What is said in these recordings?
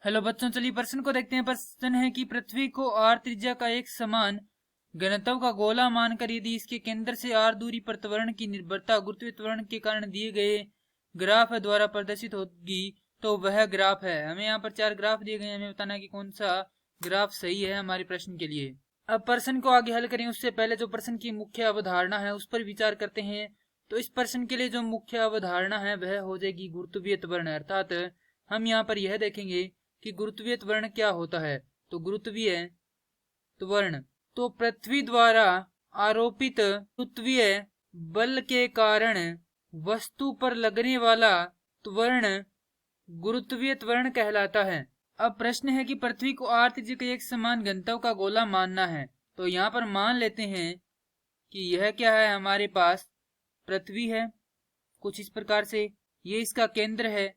Hello बच्चों, चलिए प्रश्न को देखते हैं। प्रश्न है कि पृथ्वी को r त्रिज्या का एक समान घनत्व का गोला मानकर यदि इसके केंद्र से r दूरी पर त्वरण की निर्भरता गुरुत्वीय त्वरण के कारण दिए गए ग्राफ द्वारा प्रदर्शित होगी तो वह ग्राफ है। हमें यहाँ पर 4 ग्राफ दिए गए हैं, हमें बताना है कि कौन सा ग्राफ सही है हमारे प्रश्न के लिए। अब प्रश्न को आगे हल करें उससे पहले जो प्रश्न की मुख्य अवधारणा है उस पर विचार करते हैं। तो इस प्रश्न के लिए जो मुख्य अवधारणा है वह हो जाएगी गुरुत्वीय त्वरण, अर्थात हम यहाँ पर यह देखेंगे कि गुरुत्वीय त्वरण क्या होता है। तो गुरुत्वीय त्वरण तो पृथ्वी द्वारा आरोपित गुरुत्वीय बल के कारण वस्तु पर लगने वाला त्वरण गुरुत्वीय त्वरण कहलाता है। अब प्रश्न है कि पृथ्वी को r त्रिज्या के एक समान घनत्व का गोला मानना है। तो यहाँ पर मान लेते हैं कि यह क्या है, हमारे पास पृथ्वी है कुछ इस प्रकार से, ये इसका केंद्र है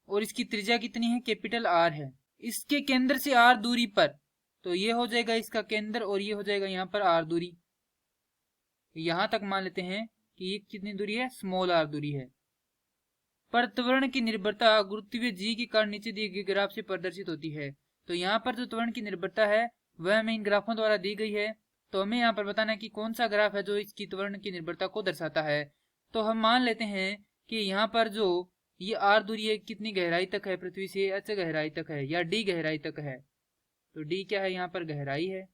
और इसकी त्रिज्या कितनी है, कैपिटल R है। इसके केंद्र से R दूरी पर, तो ये हो जाएगा इसका केंद्र और ये हो जाएगा यहाँ पर R दूरी। यहां तक मान लेते हैं कि ये कितनी दूरी है, स्मॉल r दूरी है। पर त्वरण की निर्भरता गुरुत्वीय जी के कारण नीचे दिए गए ग्राफ से प्रदर्शित होती है। तो यहाँ पर जो त्वरण की निर्भरता है वह हमें इन ग्राफों द्वारा दी गई है। तो हमें यहाँ पर बताना है कि कौन सा ग्राफ है जो इसकी त्वरण की निर्भरता को दर्शाता है। तो हम मान लेते हैं कि यहाँ पर जो ये r दूरी है कितनी गहराई तक है, पृथ्वी से h गहराई तक है या d गहराई तक है। तो d क्या है, यहाँ पर गहराई है।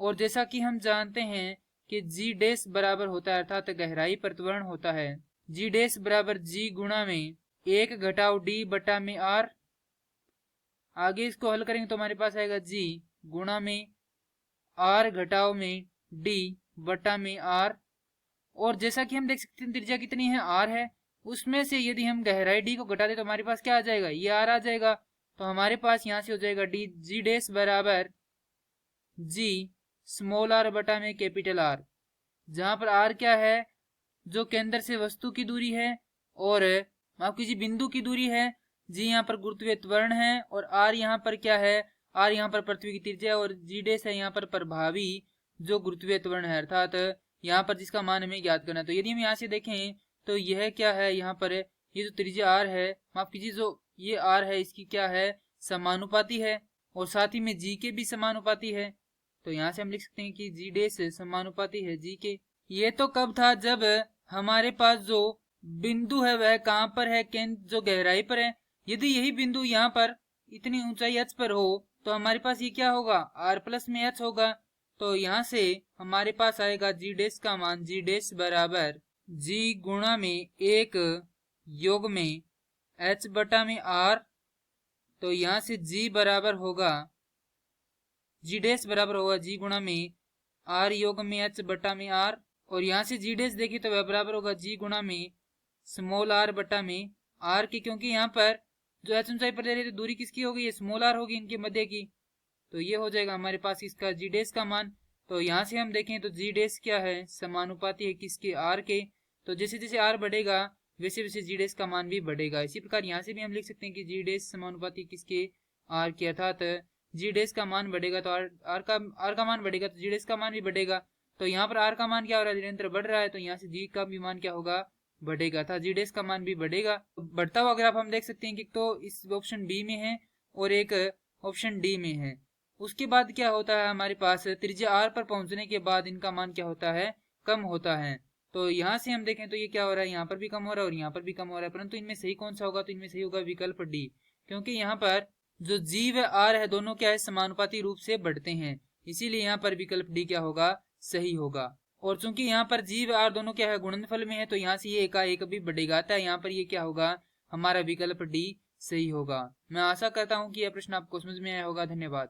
और जैसा कि हम जानते हैं कि g डैश बराबर होता है, अर्थात गहराई पर त्वरण होता है g डैश बराबर g गुणा में 1 घटाव d बटा में r। आगे इसको हल करेंगे तो हमारे पास आएगा g गुणा में r घटाव में d बटा में r। और जैसा कि हम देख सकते हैं त्रिज्या कितनी है, r है, उसमें से यदि हम गहराई d को घटा दे तो हमारे पास क्या आ जाएगा, ये r आ जाएगा। तो हमारे पास यहाँ से हो जाएगा d g डैश बराबर g स्मॉल r बटा में कैपिटल R, जहां पर r क्या है, जो केंद्र से वस्तु की दूरी है और माफ कीजिए बिंदु की दूरी है, g यहाँ पर गुरुत्वीय त्वरण है और r यहाँ पर क्या है, r यहाँ पर पृथ्वी की त्रिज्या और g डैश है यहाँ पर प्रभावी जो गुरुत्वीय त्वरण है, अर्थात यहाँ पर जिसका मान हमें ज्ञात करना है। तो यदि हम यहाँ से देखें तो यह क्या है, यहाँ पर ये जो त्रिज्या r है, माफ कीजिए जो ये r है इसकी क्या है, समानुपाती है और साथ ही में g के भी समानुपाती है। तो यहाँ से हम लिख सकते हैं कि g डैश समानुपाती है g के। ये तो कब था, जब हमारे पास जो बिंदु है वह कहाँ पर है, केंद्र जो गहराई पर है। यदि यही बिंदु यहाँ पर इतनी ऊंचाई h पर हो तो हमारे पास ये क्या होगा, r प्लस में h होगा। तो यहाँ से हमारे पास आएगा g डैश का मान g डैश बराबर g गुणा में 1 योग में h बटा में r। तो यहाँ से g बराबर होगा g डैश बराबर होगा g गुणा में r योग में h बटा में r। और यहाँ से g डैश देखिए तो वह बराबर होगा g गुणा में स्मॉल r बटा में r के, क्योंकि यहाँ पर जो h ऊंचाई पर ले रही है तो दूरी किसकी होगी, ये स्मॉल r होगी इनके मध्य की। तो ये हो जाएगा हमारे पास इसका g डैश का मान। तो यहाँ से हम देखें तो g डैश क्या है, समानुपाती है किसके, r के। तो जैसे जैसे r बढ़ेगा वैसे वैसे g डैश का मान भी बढ़ेगा। इसी प्रकार यहाँ से भी हम लिख सकते हैं कि g डैश समानुपाती किसके, r के, अर्थात g डैश का मान बढ़ेगा तो r का मान बढ़ेगा तो g डैश का मान भी बढ़ेगा। तो यहाँ पर r का मान क्या हो रहा है, निरंतर बढ़ रहा है, तो यहाँ से g का भी मान क्या होगा, बढ़ेगा था, g डैश का मान भी बढ़ेगा। तो बढ़ता हुआ ग्राफ हम देख सकते हैं कि तो इस ऑप्शन बी में है और एक ऑप्शन डी में है। उसके बाद क्या होता है, हमारे पास त्रिज्या r पर पहुंचने के बाद इनका मान क्या होता है, कम होता है। तो यहाँ से हम देखें तो ये क्या हो रहा है, यहाँ पर भी कम हो रहा है और यहाँ पर भी कम हो रहा है, परंतु इनमें सही कौन सा होगा, तो इनमें सही होगा विकल्प डी, क्योंकि यहाँ पर जो g व r है दोनों क्या है, समानुपाती रूप से बढ़ते हैं, इसीलिए यहाँ पर विकल्प डी क्या होगा, सही होगा। और चूंकि यहाँ पर g व r दोनों क्या है, गुणनफल में है, तो यहाँ से ये एकाएक भी बढ़ेगा, अतः यहाँ पर ये क्या होगा, हमारा विकल्प डी सही होगा। मैं आशा करता हूँ कि यह प्रश्न आपको समझ में आया होगा। धन्यवाद।